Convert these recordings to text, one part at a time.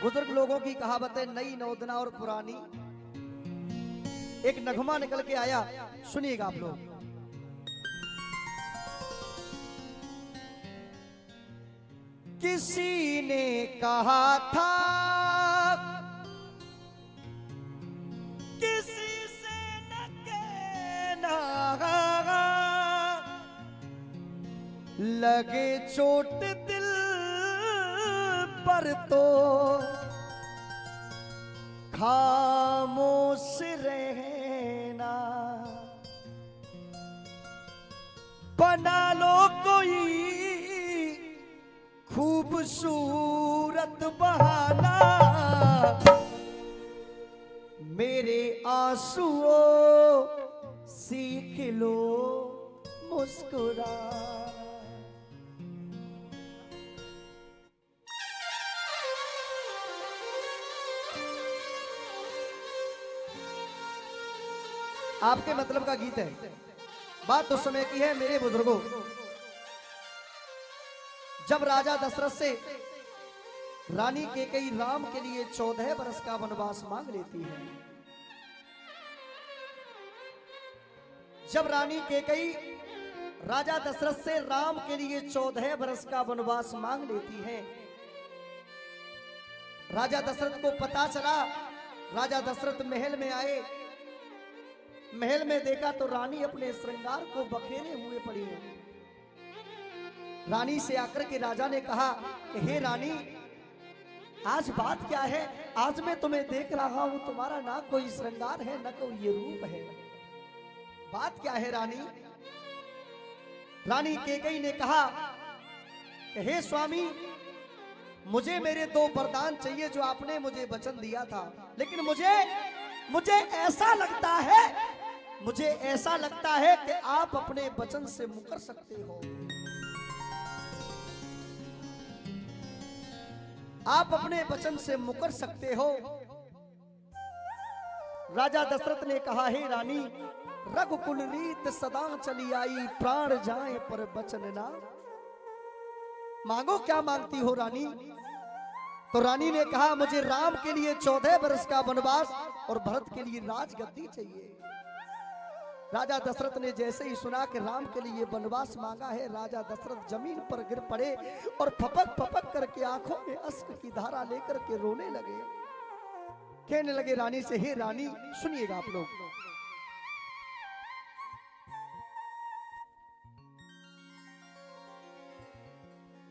बुजुर्ग लोगों की कहावतें नई नौदना और पुरानी। एक नगमा निकल के आया, सुनिएगा आप लोग। किसी ने कहा था किसी से न कहना, लगे चोट दिल पर तो खामोश रहना, बना लो कोई खूबसूरत बहाना, मेरे आंसुओं सीख लो मुस्कुरा। आपके मतलब का गीत है। बात उस समय की है मेरे बुजुर्गों, जब राजा दशरथ से रानी कैकेयी राम के लिए 14 वर्ष का वनवास मांग लेती है। जब रानी कैकेयी राजा दशरथ से राम के लिए 14 वर्ष का वनवास मांग लेती है, राजा दशरथ को पता चला। राजा दशरथ महल में आए, महल में देखा तो रानी अपने श्रृंगार को बखेरे हुए पड़ी है। रानी से आकर के राजा ने कहा कि हे रानी, आज बात क्या है? आज मैं तुम्हें देख रहा हूं, तुम्हारा ना कोई श्रृंगार है ना कोई ये रूप है, बात क्या है रानी? रानी कैकेयी ने कहा कि हे स्वामी, मुझे मेरे 2 वरदान चाहिए जो आपने मुझे वचन दिया था, लेकिन मुझे ऐसा लगता है, मुझे ऐसा लगता है कि आप अपने वचन से मुकर सकते हो। आप अपने वचन से मुकर सकते हो। राजा दशरथ ने कहा, हे रानी, रघुकुल रीत सदा चली आई, प्राण जाए पर वचन ना। मांगो, क्या मांगती हो रानी? तो रानी ने कहा, मुझे राम के लिए 14 वर्ष का वनवास और भरत के लिए राजगद्दी चाहिए। राजा दशरथ ने जैसे ही सुना कि राम के लिए वनवास मांगा है, राजा दशरथ जमीन पर गिर पड़े और फपक फपक करके आंखों में अश्क की धारा लेकर के रोने लगे। कहने लगे रानी से, हे रानी, सुनिएगा आप लोग।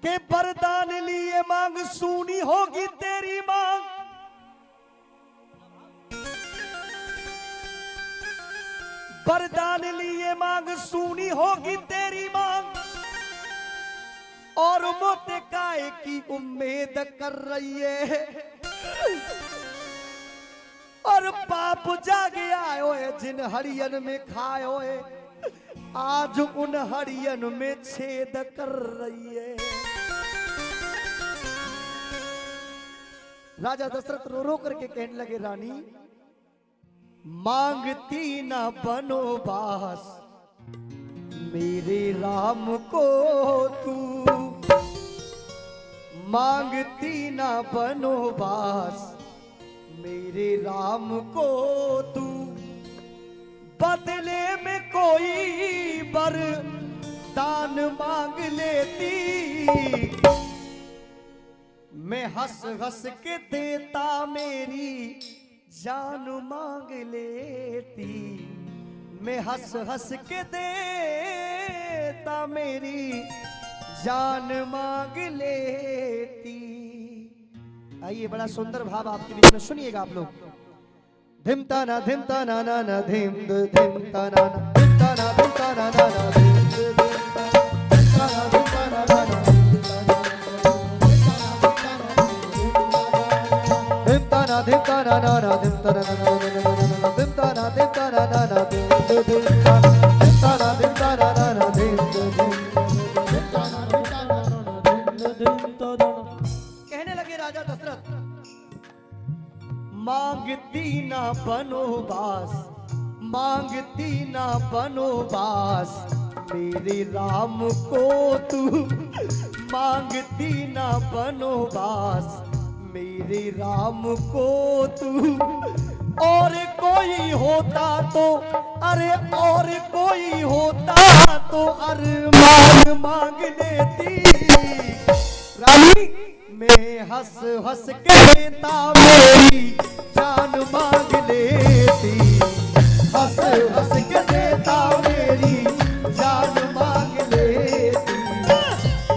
के वरदान लिए मांग सुनी होगी तेरी मांग, वरदान लिए मांग सुनी होगी तेरी मांग, और मोते काय की उम्मीद कर रही है, और पाप जागे आयो है जिन हरियन में खायो है, आज उन हरियन में छेद कर रही है। राजा दशरथ रो रो करके कहने लगे, रानी, मांगती न बनोबास मेरे राम को तू, मांगती न बनोबास मेरे राम को तू, बदले में कोई वरदान मांग लेती, मैं हंस हंस के देता, मेरी जान मांग लेती, मैं हंस हंस के देता, मेरी जान मांग लेती। आइए बड़ा सुंदर भाव आपके बीच में सुनिएगा आप लोग। धिम ताना ना ना धिम धिम ताना धिम ताना ना ना धिम धिम ताना ना ना धिम ताना ना ना धिम ताना धिम ताना ना ना धिम धिम ताना ना ना धिम कहने लगे राजा दशरथ, मांगती ना बनोबास, मांगती ना बनोबास मेरे राम को तू, मांगती ना बनोबास मेरे राम को तू। और कोई होता तो, अरे और कोई होता तो अरमान मांग लेती। रानी मैं हंस हंस के देता मेरी जान मांग लेती, हंस हंस के देता मेरी जान मांग लेती,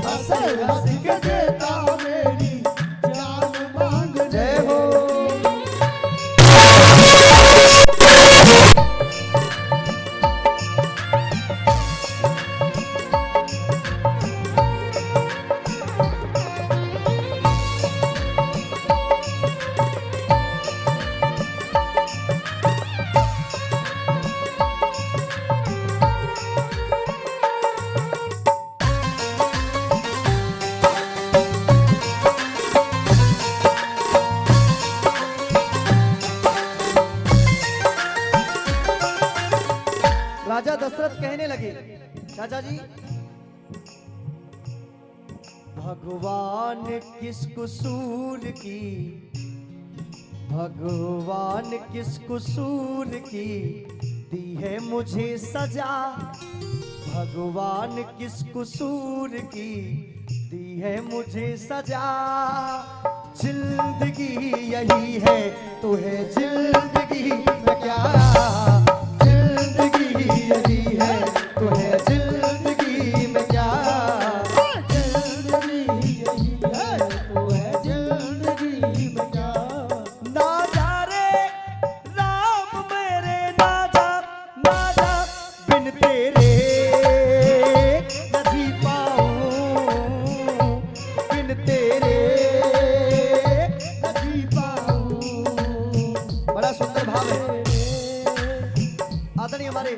हंस हंस के देता मेरी जान मांग ले। जय हो राजा दशरथ कहने लगे, चाचा जी भगवान किस कसूर की, भगवान किस कसूर की दी है मुझे सजा, भगवान किस कसूर की दी है मुझे सजा। जिंदगी यही है तो है जिंदगी में क्या, जिंदगी यही है तो है जिंदगी में क्या, जिंदगी यही है तो है जिंदगी में क्या। ना जा रे राम मेरे ना जा बिन तेरे न जी पाऊं, बिन तेरे न जी पाऊं। बड़ा सुंदर भाव है। आदरणीय हमारे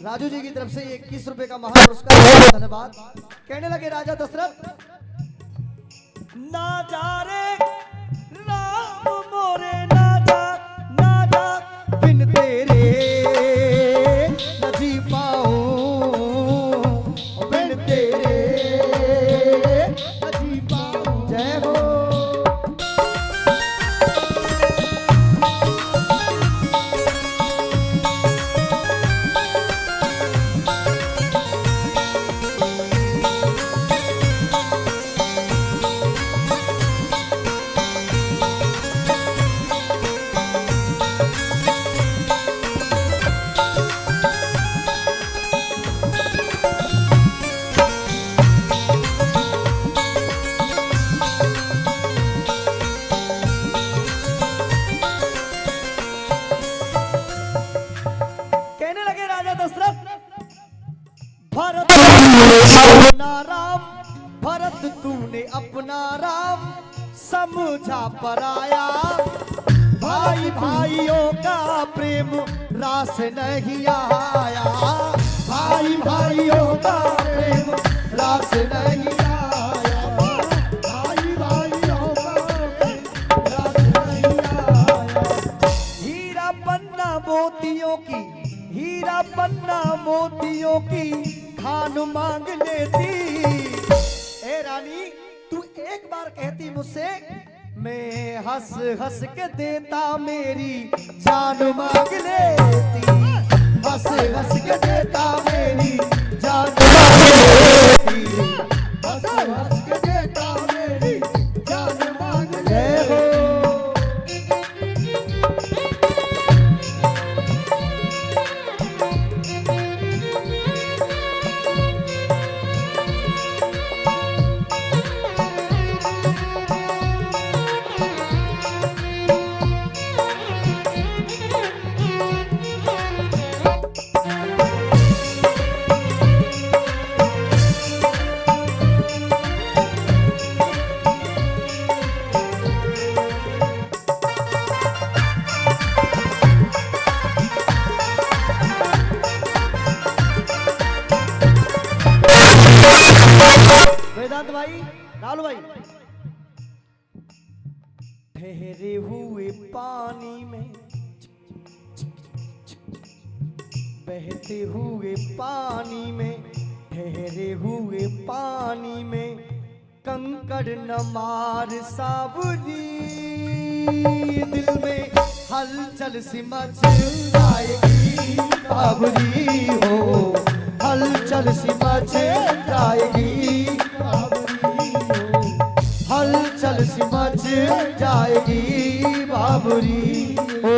राजू जी की तरफ से 21 रुपए का महान पुरस्कार, धन्यवाद। कहने लगे राजा दशरथ, ना जा रे राम मोरे ना जा बिन तेरे न जी पाऊं, बिन तेरे न जी पाऊं। जय हो भरत अपना राम, भरत तूने अपना राम समझा पराया, भाई भाइयों का प्रेम रास नहीं आया, भाई भाइयों का प्रेम रास नहीं आया, भाई भाइयों का प्रेम रास नहीं आया। हीरा पन्ना मोतियों की, हीरा पन्ना मोतियों की खान मांग लेती। ए रानी तू एक बार कहती मुझसे, मैं हंस हंस के देता मेरी जान मांग लेती, हंस हंस के देता मेरी जान मांग लेती, हंस हंस के देता मेरी जान मांग लेती। प्रशांत भाई, लालू भाई। ठहरे हुए पानी में, बहते हुए पानी में, ठहरे हुए पानी में, कंकड़ न मार सावरी, दिल में हलचल सी मच जाएगी बाबरी हो, हलचल सी मच जाएगी बाबरी हो, हलचल सी मच जाएगी बाबरी हो।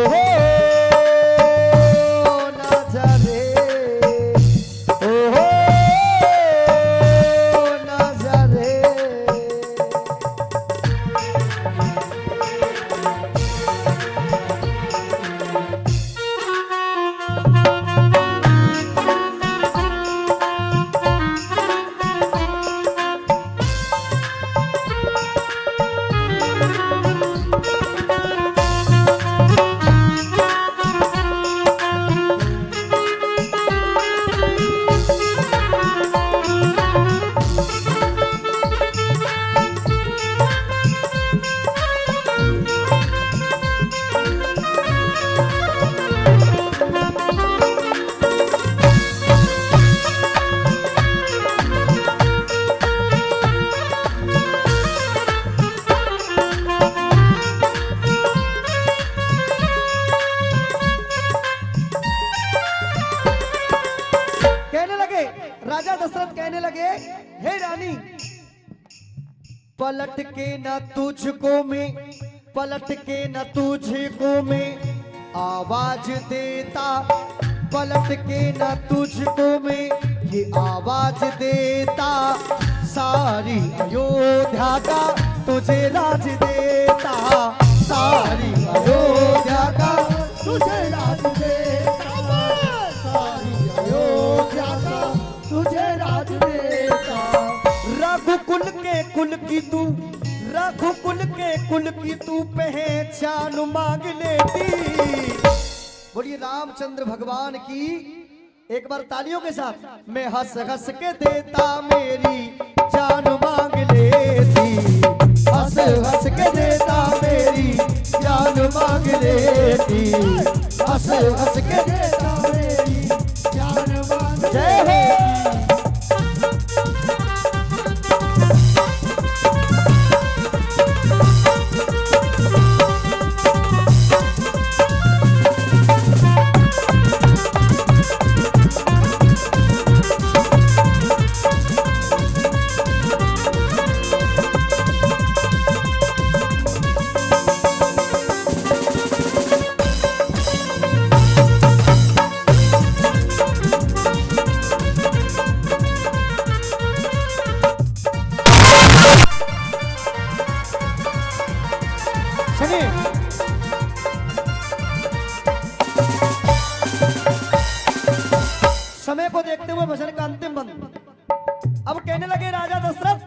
राजा दशरथ कहने लगे, हे रानी, पलट के न तुझको मैं, पलट के न तुझको मैं आवाज देता, पलट के न तुझको मैं ये आवाज देता, सारी अयोध्या का तुझे राज देता, सारी अयोध्या का तुझे राज देता, सारी अयोध्या का तुझे राज देता। रघुकुल के कुल की तू, रघुकुल के कुल की तू पहचान मांग लेती। बोलिए रामचंद्र भगवान की एक बार तालियों के साथ। मैं हंस हंस के देता मेरी जान मांग लेती, हंस हंस के देता मेरी जान मांग लेती, हंस हंस के देता मेरी जान मांग लेती। जय हो। समय को देखते हुए भजन का अंतिम बंद। अब कहने लगे राजा दशरथ,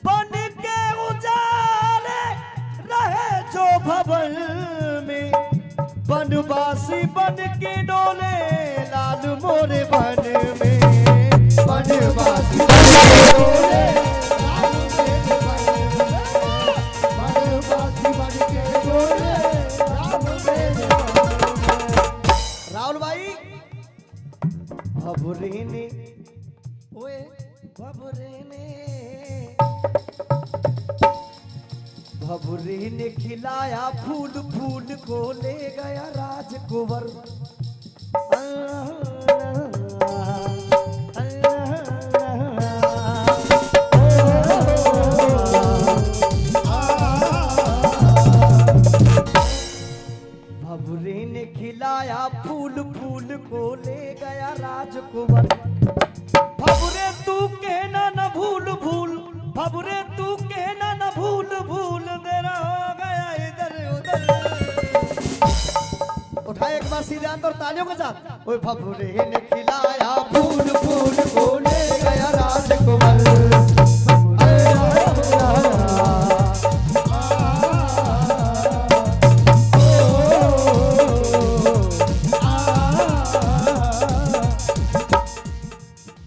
बन के उजाले रहे जो भवन में, बनवासी बन के डोले लाल मोरे वन में, बनवासी बन के डोले लाल मोरे वन में, बनवासी बन के डोले लाल मोरे वन में। राहुल भाई, भभुरे ने, ओए भभुरे ने, भभुरे ने खिलाया फूल, फूल को ले गया राजकुंवर। भभुरे ने खिलाया फूल, फूल को ले गया राजकुंवर। भभुरे तू कहना न भूल भूल, भभुरे तू कहना न भूल भूल, तेरा हो गया इधर उधर। उठाए एक बार सीधे हाथ और तालियों के साथ। ओए भभुरे ने खिलाया फूल, फूल को ले गया राजकुंवर।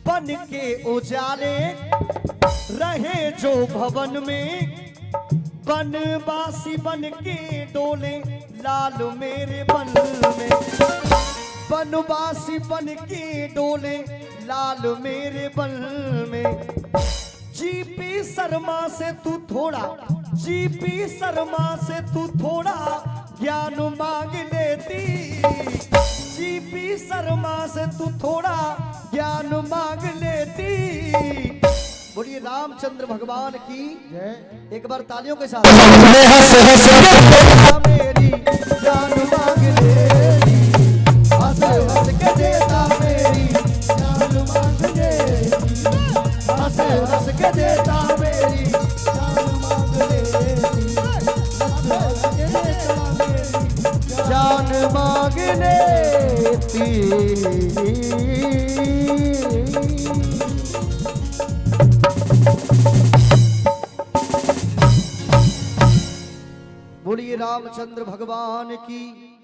बन बन के उजाले रहे जो भवन में, बनवासी बन के डोले लाल मेरे बन में, बनवासी बन के डोले लाल मेरे बन में। जीपी शर्मा से तू थोड़ा, जीपी शर्मा से तू थोड़ा ज्ञान मांग लेती, जीपी शर्मा से तू थोड़ा ज्ञान मांग लेती। बोलिए रामचंद्र भगवान की जय। एक बार तालियों के साथ मेरी जान मांग लेती, हंस हंस के देता मेरी जान मांग लेती, हंस हंस के देता मेरी जान मांग लेती, हंस हंस के देता मेरी जान मांग लेती। बोलिए रामचंद्र भगवान की।